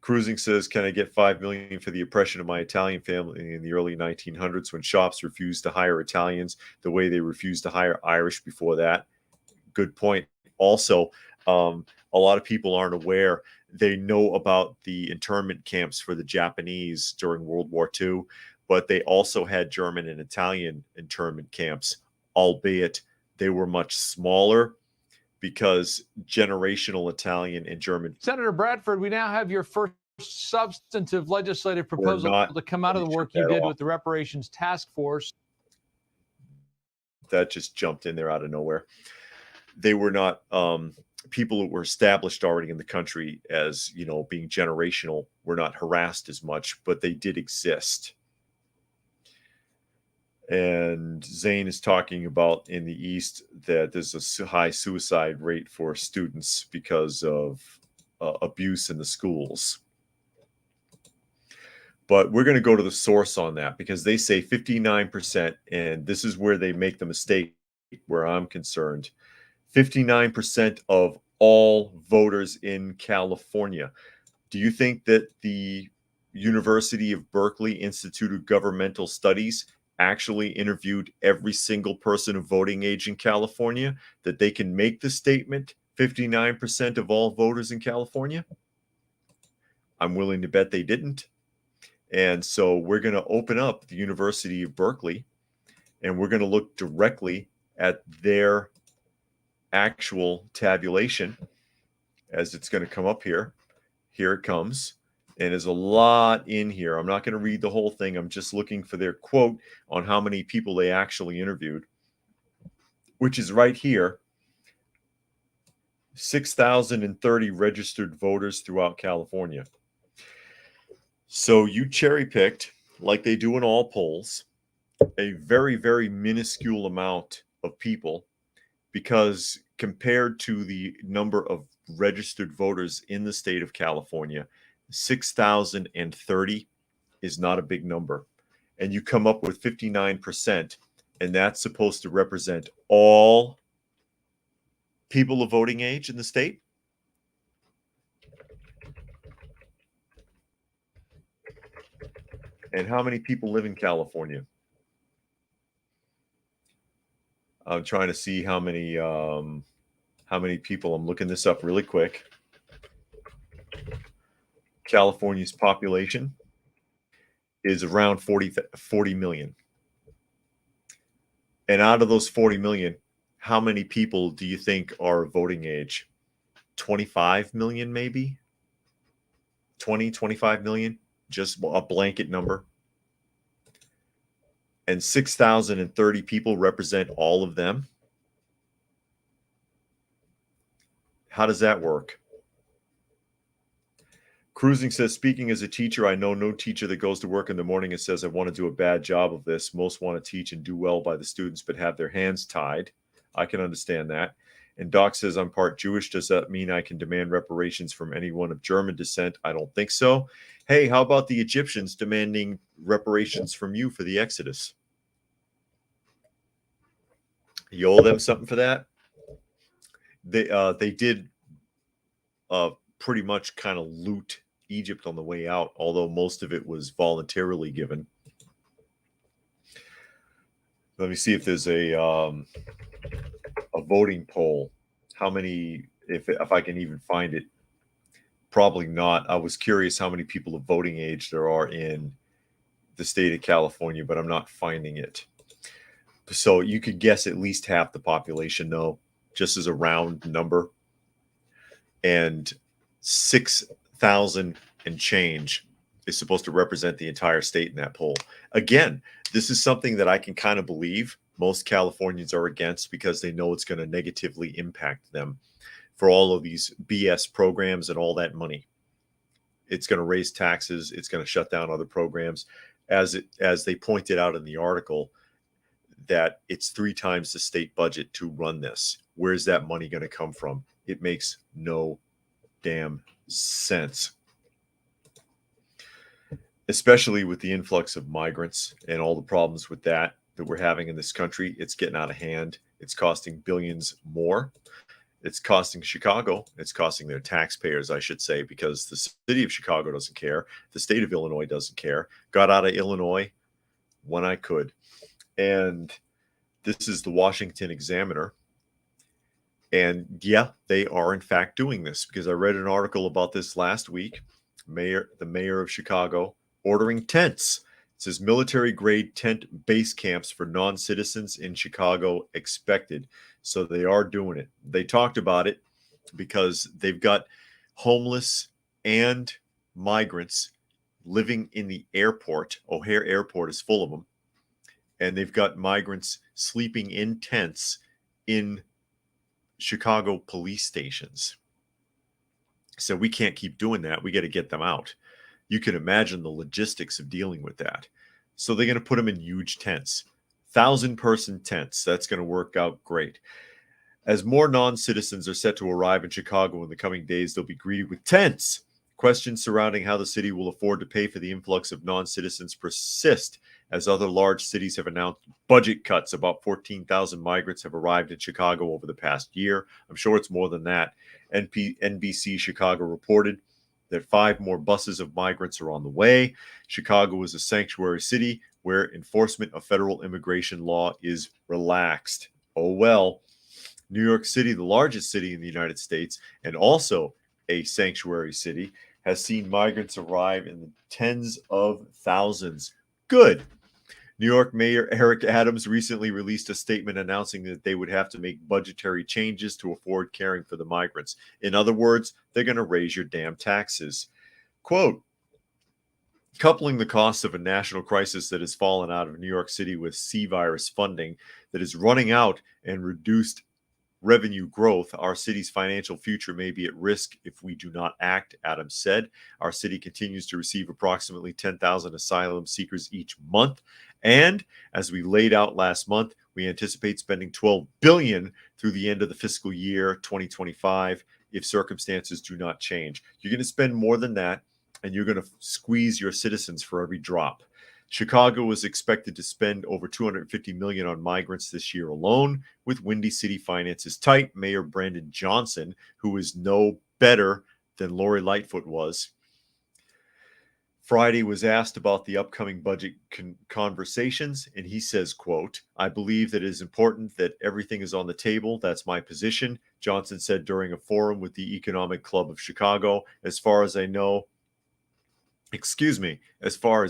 Cruising says, can I get $5 million for the oppression of my Italian family in the early 1900s when shops refused to hire Italians the way they refused to hire Irish before that? Good point. Also, a lot of people aren't aware. They know about the internment camps for the Japanese during World War II, but they also had German and Italian internment camps, albeit they were much smaller because generational Italian and German. Senator Bradford, we now have your first substantive legislative proposal to come out of the work you did with the reparations task force. That just jumped in there out of nowhere. They were not people who were established already in the country as, you know, being generational, were not harassed as much, but they did exist. And Zane is talking about in the East that there's a high suicide rate for students because of abuse in the schools. But we're going to go to the source on that because they say 59%, and this is where they make the mistake where I'm concerned. 59% of all voters in California. Do you think that the University of Berkeley Institute of Governmental Studies actually interviewed every single person of voting age in California, that they can make the statement 59% of all voters in California? I'm willing to bet they didn't. And so we're going to open up the University of Berkeley and we're going to look directly at their actual tabulation as it's going to come up here. Here it comes. And there's a lot in here. I'm not going to read the whole thing. I'm just looking for their quote on how many people they actually interviewed, which is right here. 6,030 registered voters throughout California. So you cherry picked, like they do in all polls, a very, very minuscule amount of people, because compared to the number of registered voters in the state of California, 6,030 is not a big number. And you come up with 59%, and that's supposed to represent all people of voting age in the state? And how many people live in California? I'm trying to see how many people. I'm looking this up really quick. California's population is around 40 million. And out of those 40 million, how many people do you think are voting age? 25 million, maybe? 20, 25 million? Just a blanket number. And 6,030 people represent all of them. How does that work? Cruising says, speaking as a teacher, I know no teacher that goes to work in the morning and says, I want to do a bad job of this. Most want to teach and do well by the students, but have their hands tied. I can understand that. And Doc says, I'm part Jewish. Does that mean I can demand reparations from anyone of German descent? I don't think so. Hey, how about the Egyptians demanding reparations from you for the Exodus? You owe them something for that? They did pretty much kind of loot Egypt on the way out, although most of it was voluntarily given. Let me see if there's a voting poll. How many, if I can even find it? Probably not. I was curious how many people of voting age there are in the state of California, but I'm not finding it. So you could guess at least half the population, though, just as a round number. And 6,000 and change is supposed to represent the entire state in that poll. Again, this is something that I can kind of believe most Californians are against, because they know it's going to negatively impact them for all of these BS programs and all that money. It's going to raise taxes. It's going to shut down other programs. As they pointed out in the article, that it's 3 times the state budget to run this. Where's that money going to come from? It makes no damn sense. Especially with the influx of migrants and all the problems with that we're having in this country. It's getting out of hand. It's costing billions more. It's costing Chicago. It's costing their taxpayers, I should say, because the city of Chicago doesn't care. The state of Illinois doesn't care. Got out of Illinois when I could. And this is the Washington Examiner. And yeah, they are in fact doing this, because I read an article about this last week. The mayor of Chicago ordering tents. It says military grade tent base camps for non-citizens in Chicago expected. So they are doing it. They talked about it because they've got homeless and migrants living in the airport. O'Hare Airport is full of them. And they've got migrants sleeping in tents in Chicago police stations. So we can't keep doing that. We got to get them out. You can imagine the logistics of dealing with that. So they're going to put them in huge tents, 1,000-person tents. That's going to work out great. As more non-citizens are set to arrive in Chicago in the coming days, they'll be greeted with tents. Questions surrounding how the city will afford to pay for the influx of non-citizens persist, as other large cities have announced budget cuts. About 14,000 migrants have arrived in Chicago over the past year. I'm sure it's more than that. NBC Chicago reported that 5 more buses of migrants are on the way. Chicago is a sanctuary city where enforcement of federal immigration law is relaxed. Oh well. New York City, the largest city in the United States, and also a sanctuary city, has seen migrants arrive in the tens of thousands. Good. New York Mayor Eric Adams recently released a statement announcing that they would have to make budgetary changes to afford caring for the migrants. In other words, they're going to raise your damn taxes. Quote, coupling the costs of a national crisis that has fallen out of New York City with C virus funding that is running out and reduced revenue growth, our city's financial future may be at risk if we do not act, Adams said. Our city continues to receive approximately 10,000 asylum seekers each month. And as we laid out last month, we anticipate spending $12 billion through the end of the fiscal year 2025 if circumstances do not change. You're going to spend more than that, and you're going to squeeze your citizens for every drop. Chicago is expected to spend over $250 million on migrants this year alone. With Windy City finances tight, Mayor Brandon Johnson, who is no better than Lori Lightfoot was, Friday was asked about the upcoming budget conversations, and he says, quote, I believe that it is important that everything is on the table. That's my position, Johnson said during a forum with the Economic Club of Chicago. As far as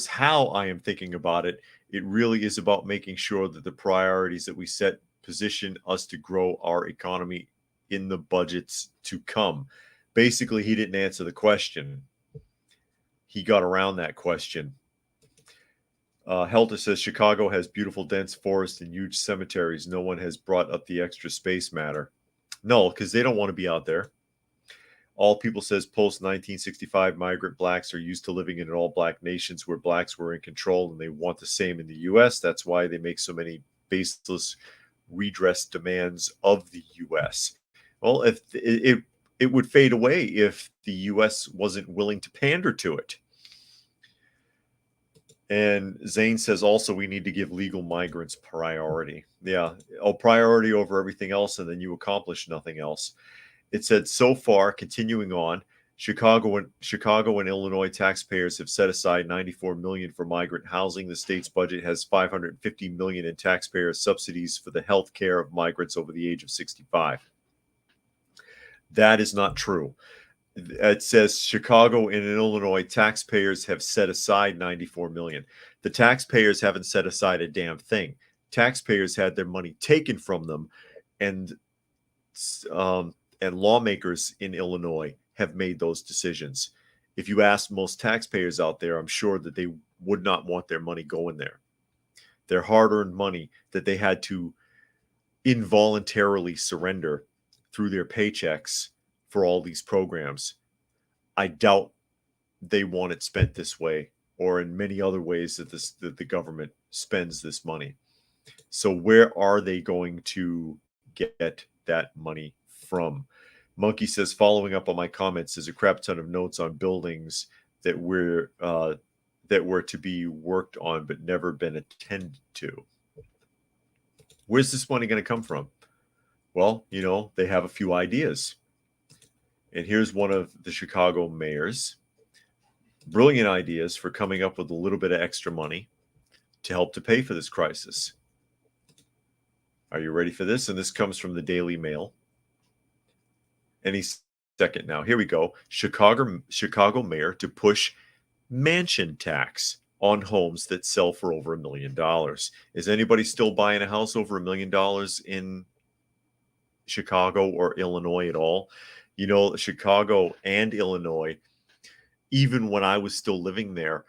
how I am thinking about it, it really is about making sure that the priorities that we set position us to grow our economy in the budgets to come. Basically, he didn't answer the question. He got around that question. Helter says Chicago has beautiful dense forests and huge cemeteries. No one has brought up the extra space matter. No, because they don't want to be out there. All People says post-1965 migrant blacks are used to living in all-black nations where blacks were in control, and they want the same in the U.S. That's why they make so many baseless redress demands of the U.S. Well, if it would fade away if the U.S. wasn't willing to pander to it. And Zane says also we need to give legal migrants priority. Yeah, priority over everything else, and then you accomplish nothing else. It said, so far, continuing on, Chicago and Illinois taxpayers have set aside $94 million for migrant housing. The state's budget has $550 million in taxpayer subsidies for the health care of migrants over the age of 65. That is not true. It says Chicago and Illinois taxpayers have set aside $94 million. The taxpayers haven't set aside a damn thing. Taxpayers had their money taken from them, and lawmakers in Illinois have made those decisions. If you ask most taxpayers out there, I'm sure that they would not want their money going there. Their hard-earned money that they had to involuntarily surrender through their paychecks for all these programs. I doubt they want it spent this way or in many other ways that the government spends this money. So where are they going to get that money from? Monkey says, following up on my comments, there's a crap ton of notes on buildings that were to be worked on but never been attended to. Where's this money going to come from? Well, they have a few ideas. And here's one of the Chicago mayor's brilliant ideas for coming up with a little bit of extra money to help to pay for this crisis. Are you ready for this? And this comes from the Daily Mail. Any second now. Here we go. Chicago mayor to push mansion tax on homes that sell for over $1 million. Is anybody still buying a house over $1 million in Chicago or Illinois at all? Chicago and Illinois, even when I was still living there,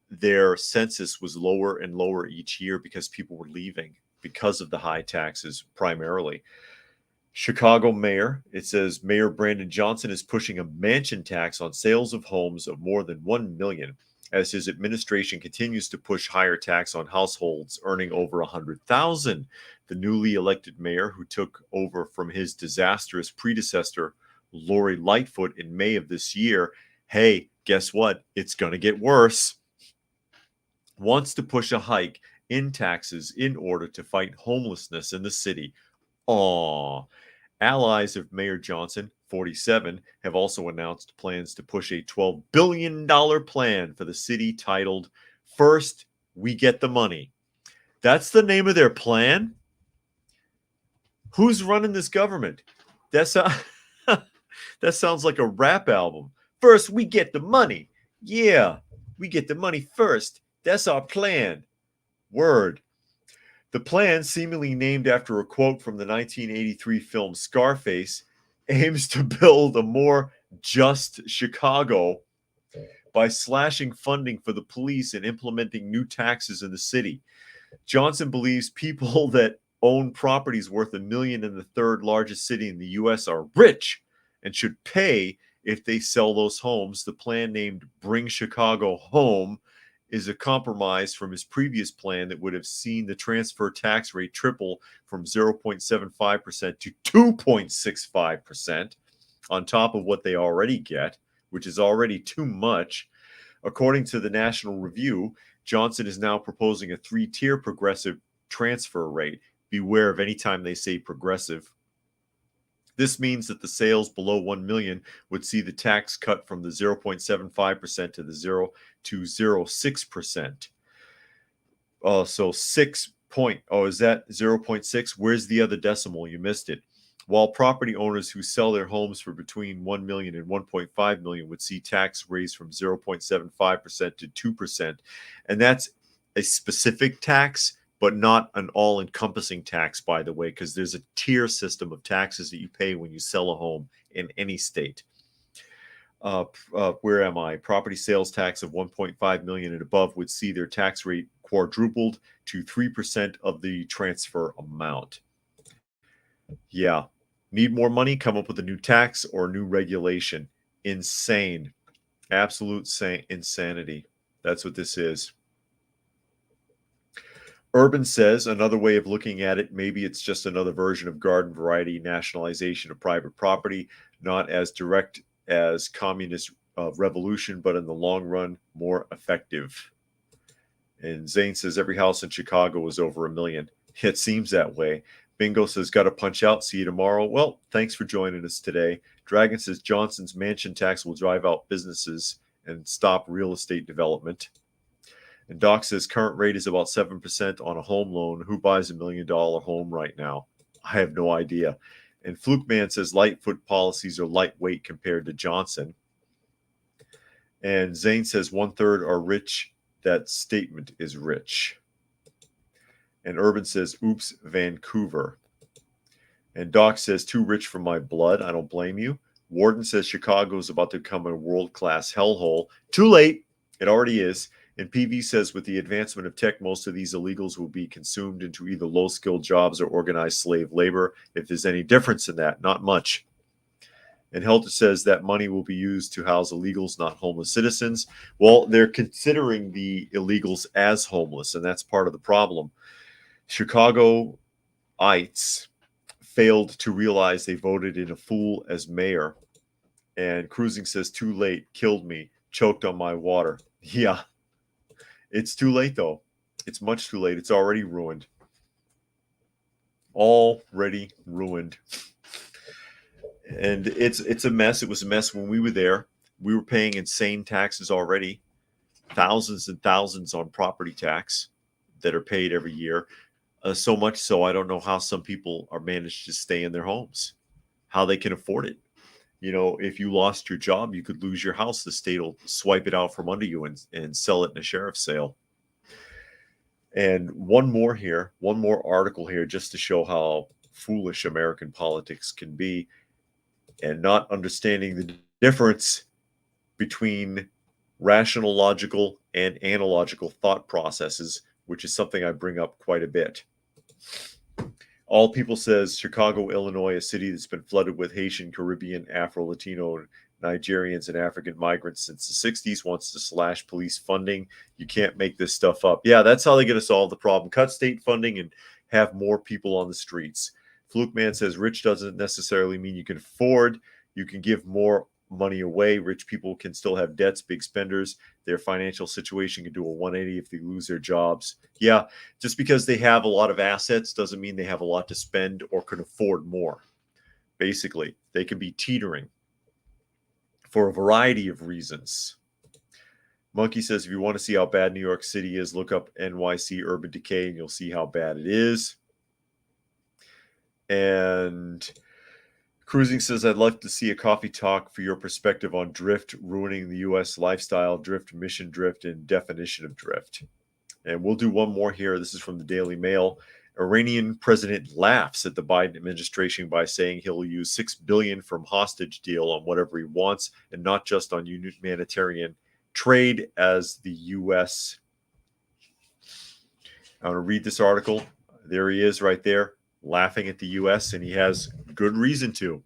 their census was lower and lower each year because people were leaving because of the high taxes primarily. Chicago mayor, it says Mayor Brandon Johnson is pushing a mansion tax on sales of homes of more than $1 million as his administration continues to push higher tax on households earning over $100,000. The newly elected mayor, who took over from his disastrous predecessor, Lori Lightfoot, in May of this year, hey, guess what? It's going to get worse, wants to push a hike in taxes in order to fight homelessness in the city. Allies of Mayor Johnson, 47, have also announced plans to push a $12 billion plan for the city titled First We Get the Money. That's the name of their plan? Who's running this government? That's that sounds like a rap album. First, we get the money. Yeah, we get the money first. That's our plan. Word. The plan, seemingly named after a quote from the 1983 film Scarface, aims to build a more just Chicago by slashing funding for the police and implementing new taxes in the city. Johnson believes people that own properties worth $1 million in the third largest city in the U.S. are rich and should pay if they sell those homes. The plan, named Bring Chicago Home, is a compromise from his previous plan that would have seen the transfer tax rate triple from 0.75% to 2.65% on top of what they already get, which is already too much. According to the National Review, Johnson is now proposing a 3-tier progressive transfer rate. Beware of any time they say progressive. This means that the sales below 1 million would see the tax cut from the 0.75% to the 0.06%. So 6 point. Oh, is that 0.6? Where's the other decimal? You missed it. While property owners who sell their homes for between 1 million and 1.5 million would see tax raised from 0.75% to 2%. And that's a specific tax, but not an all-encompassing tax, by the way, because there's a tier system of taxes that you pay when you sell a home in any state. Where am I? Property sales tax of 1.5 million and above would see their tax rate quadrupled to 3% of the transfer amount. Yeah. Need more money? Come up with a new tax or new regulation. Insane. Absolute insanity. That's what this is. Urban says another way of looking at it, maybe it's just another version of garden variety nationalization of private property, not as direct as communist revolution, but in the long run, more effective. And Zane says every house in Chicago is over $1 million. It seems that way. Bingo says, got to punch out. See you tomorrow. Well, thanks for joining us today. Dragon says Johnson's mansion tax will drive out businesses and stop real estate development. And Doc says current rate is about 7% on a home loan. Who buys $1 million home right now? I have no idea. And Fluke Man says Lightfoot policies are lightweight compared to Johnson. And Zane says 1/3 are rich. That statement is rich. And Urban says, oops, Vancouver. And Doc says, too rich for my blood. I don't blame you. Warden says Chicago is about to become a world-class hellhole. Too late. It already is. And PV says, with the advancement of tech, most of these illegals will be consumed into either low-skilled jobs or organized slave labor. If there's any difference in that, not much. And Helter says that money will be used to house illegals, not homeless citizens. Well, they're considering the illegals as homeless, and that's part of the problem. Chicagoites failed to realize they voted in a fool as mayor. And Cruising says, too late, killed me, choked on my water. Yeah, it's too late, though. It's much too late. It's already ruined. Already ruined. And it's a mess. It was a mess when we were there. We were paying insane taxes already, thousands and thousands on property tax that are paid every year. So much so, I don't know how some people are managed to stay in their homes, how they can afford it. You know, if you lost your job, you could lose your house. The state will swipe it out from under you and sell it in a sheriff's sale. And one more article here, just to show how foolish American politics can be and not understanding the difference between rational, logical, and analogical thought processes, which is something I bring up quite a bit. All People says Chicago, Illinois, a city that's been flooded with Haitian, Caribbean, Afro-Latino, Nigerians, and African migrants since the 60s, wants to slash police funding. You can't make this stuff up. Yeah, that's how they're going to solve the problem. Cut state funding and have more people on the streets. Fluke Man says rich doesn't necessarily mean you can afford. You can give more money away. Rich people can still have debts, big spenders. Their financial situation can do a 180 if they lose their jobs. Yeah, just because they have a lot of assets doesn't mean they have a lot to spend or can afford more. basically. They can be teetering for a variety of reasons. Monkey says, if you want to see how bad New York City is, look up NYC urban decay and you'll see how bad it is. And Cruising says, I'd love to see a coffee talk for your perspective on drift ruining the U.S. lifestyle, drift, mission drift, and definition of drift. And we'll do one more here. This is from the Daily Mail. Iranian president laughs at the Biden administration by saying he'll use $6 billion from hostage deal on whatever he wants and not just on humanitarian trade as the U.S. I'm going to read this article. There he is right there, laughing at the U.S., and he has good reason to.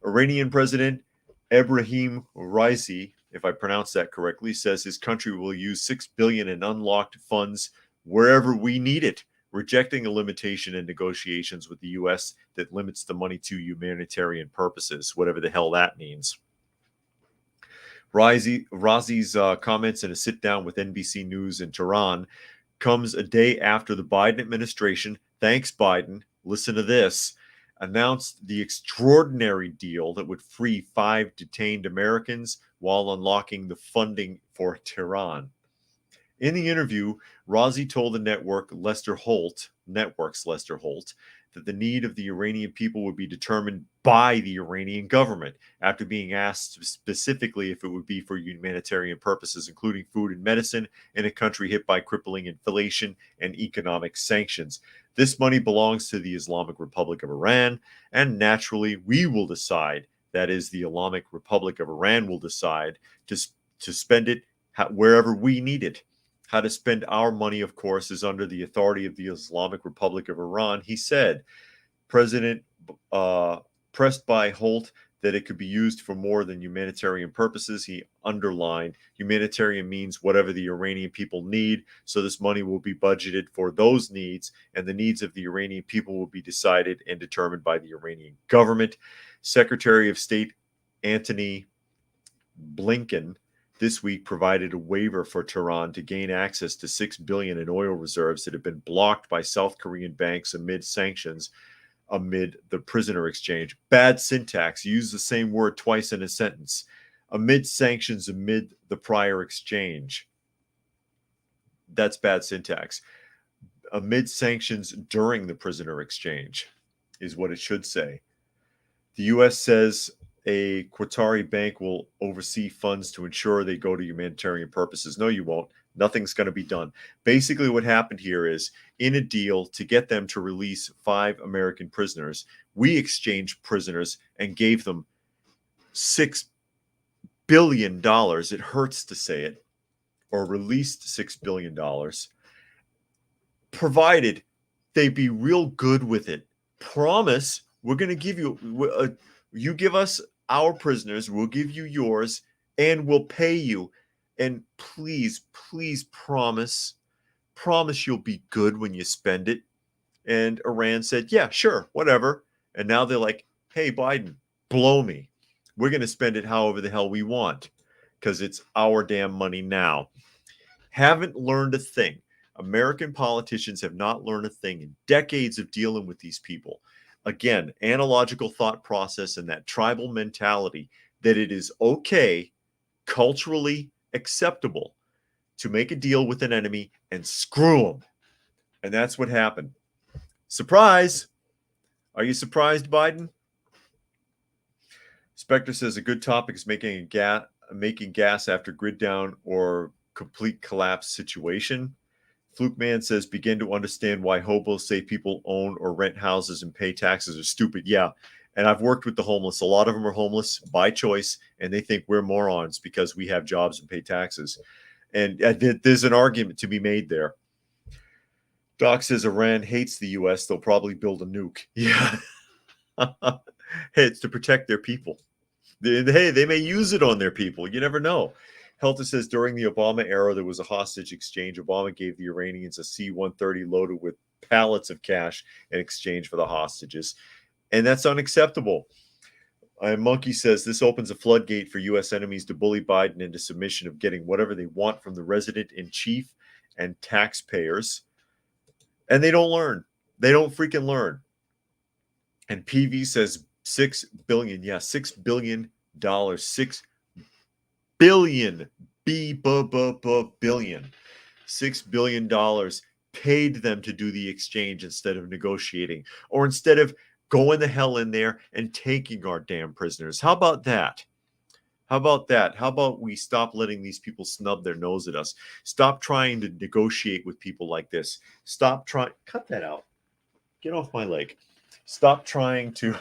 Iranian President Ebrahim Raisi, if I pronounce that correctly, says his country will use $6 billion in unlocked funds wherever we need it, rejecting a limitation in negotiations with the U.S. that limits the money to humanitarian purposes, whatever the hell that means. Raisi's comments in a sit-down with NBC News in Tehran comes a day after the Biden administration, thanks Biden, listen to this, announced the extraordinary deal that would free 5 detained Americans while unlocking the funding for Tehran. In the interview, Raisi told the network's Lester Holt, that the need of the Iranian people would be determined by the Iranian government, after being asked specifically if it would be for humanitarian purposes, including food and medicine, in a country hit by crippling inflation and economic sanctions. This money belongs to the Islamic Republic of Iran, and naturally we will decide, that is, the Islamic Republic of Iran will decide to spend it wherever we need it. How to spend our money, of course, is under the authority of the Islamic Republic of Iran, he said. President pressed by Holt that it could be used for more than humanitarian purposes, he underlined humanitarian means whatever the Iranian people need, so this money will be budgeted for those needs, and the needs of the Iranian people will be decided and determined by the Iranian government. Secretary of State Antony Blinken this week provided a waiver for Tehran to gain access to $6 billion in oil reserves that have been blocked by South Korean banks amid sanctions, amid the prisoner exchange. Bad syntax. Use the same word twice in a sentence. Amid sanctions, amid the prior exchange. That's bad syntax. Amid sanctions during the prisoner exchange is what it should say. The U.S. says a Qatari bank will oversee funds to ensure they go to humanitarian purposes. No, you won't. Nothing's going to be done. Basically, what happened here is, in a deal to get them to release 5 American prisoners, we exchanged prisoners and gave them $6 billion. It hurts to say it. Or released $6 billion, provided they be real good with it. Promise, we're going to give you, you give us our prisoners, we'll give you yours, and we'll pay you. And please, please promise you'll be good when you spend it. And Iran said, yeah, sure, whatever. And now they're like, hey, Biden, blow me. We're going to spend it however the hell we want, because it's our damn money now. Haven't learned a thing. American politicians have not learned a thing in decades of dealing with these people. Again, analogical thought process and that tribal mentality that it is okay, culturally acceptable, to make a deal with an enemy and screw them. And that's what happened. Surprise! Are you surprised, Biden? Spectre says a good topic is making gas after grid down or complete collapse situation. Fluke Man says, begin to understand why hobos say people own or rent houses and pay taxes are stupid. Yeah, and I've worked with the homeless. A lot of them are homeless by choice, and they think we're morons because we have jobs and pay taxes. And there's an argument to be made there. Doc says Iran hates the U.S. They'll probably build a nuke. Yeah. Hey, it's to protect their people. They may use it on their people. You never know. Helter says during the Obama era, there was a hostage exchange. Obama gave the Iranians a C-130 loaded with pallets of cash in exchange for the hostages. And that's unacceptable. And Monkey says this opens a floodgate for U.S. enemies to bully Biden into submission of getting whatever they want from the resident-in-chief and taxpayers. And they don't learn. They don't freaking learn. And PV says $6 billion. Yeah, $6 billion. $6 billion. Billion. $6 billion paid them to do the exchange instead of negotiating, or instead of going the hell in there and taking our damn prisoners. How about that? How about that? How about we stop letting these people snub their nose at us? Stop trying to negotiate with people like this. Stop trying. Cut that out. Get off my leg. Stop trying to.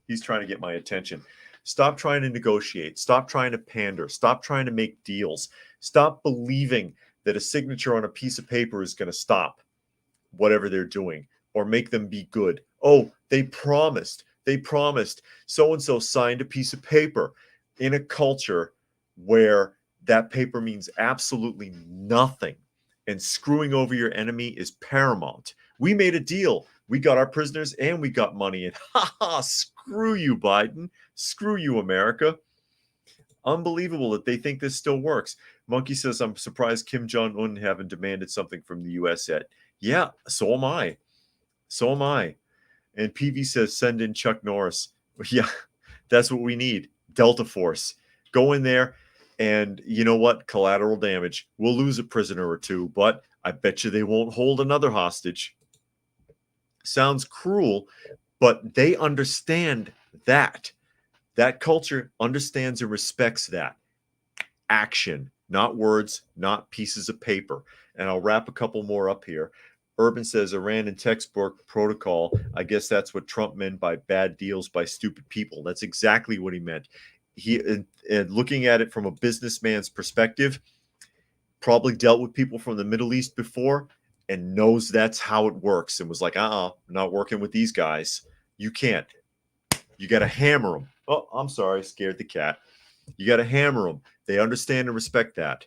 He's trying to get my attention. Stop trying to negotiate. Stop trying to pander. Stop trying to make deals. Stop believing that a signature on a piece of paper is going to stop whatever they're doing or make them be good. Oh, they promised. They promised. So-and-so signed a piece of paper in a culture where that paper means absolutely nothing. And screwing over your enemy is paramount. We made a deal. We got our prisoners and we got money. And screw you, Biden. Screw you, America. Unbelievable that they think this still works. Monkey says, I'm surprised Kim Jong-un haven't demanded something from the U.S. yet. Yeah, so am I. So am I. And PV says, send in Chuck Norris. Yeah, that's what we need. Delta Force. Go in there and you know what? Collateral damage. We'll lose a prisoner or two, but I bet you they won't hold another hostage. Sounds cruel, but they understand that. That culture understands and respects that. Action, not words, not pieces of paper. And I'll wrap a couple more up here. Urban says Iran and textbook protocol. I guess that's what Trump meant by bad deals by stupid people. That's exactly what he meant. He, and looking at it from a businessman's perspective, probably dealt with people from the Middle East before and knows that's how it works and was like, I'm not working with these guys. You can't. You got to hammer them. Oh, I'm sorry. Scared the cat. You got to hammer them. They understand and respect that.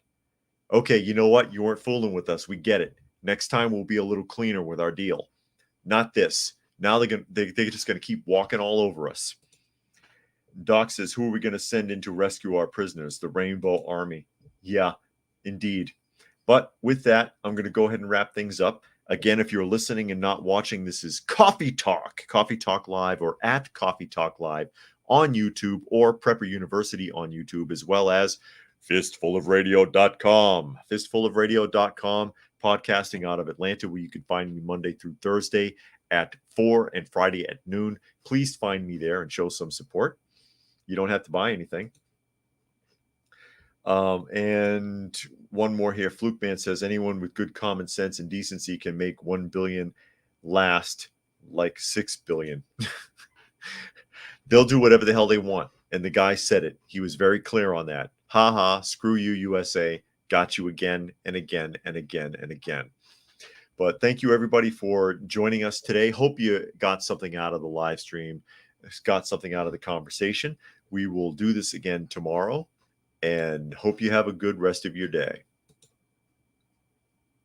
Okay, you know what? You weren't fooling with us. We get it. Next time we'll be a little cleaner with our deal. Not this. Now they're just going to keep walking all over us. Doc says, who are we going to send in to rescue our prisoners? The Rainbow Army. Yeah, indeed. But with that, I'm going to go ahead and wrap things up. Again, if you're listening and not watching, this is Coffee Talk Live, or at Coffee Talk Live on YouTube, or Prepper University on YouTube, as well as fistfulofradio.com. Fistfulofradio.com, podcasting out of Atlanta, where you can find me Monday through Thursday at 4 and Friday at noon. Please find me there and show some support. You don't have to buy anything. And one more here. Fluke Man says, anyone with good common sense and decency can make 1 billion last like 6 billion. They'll do whatever the hell they want. And the guy said it. He was very clear on that. Ha ha, screw you, USA. Got you again and again and again and again. But thank you, everybody, for joining us today. Hope you got something out of the live stream, got something out of the conversation. We will do this again tomorrow, and hope you have a good rest of your day.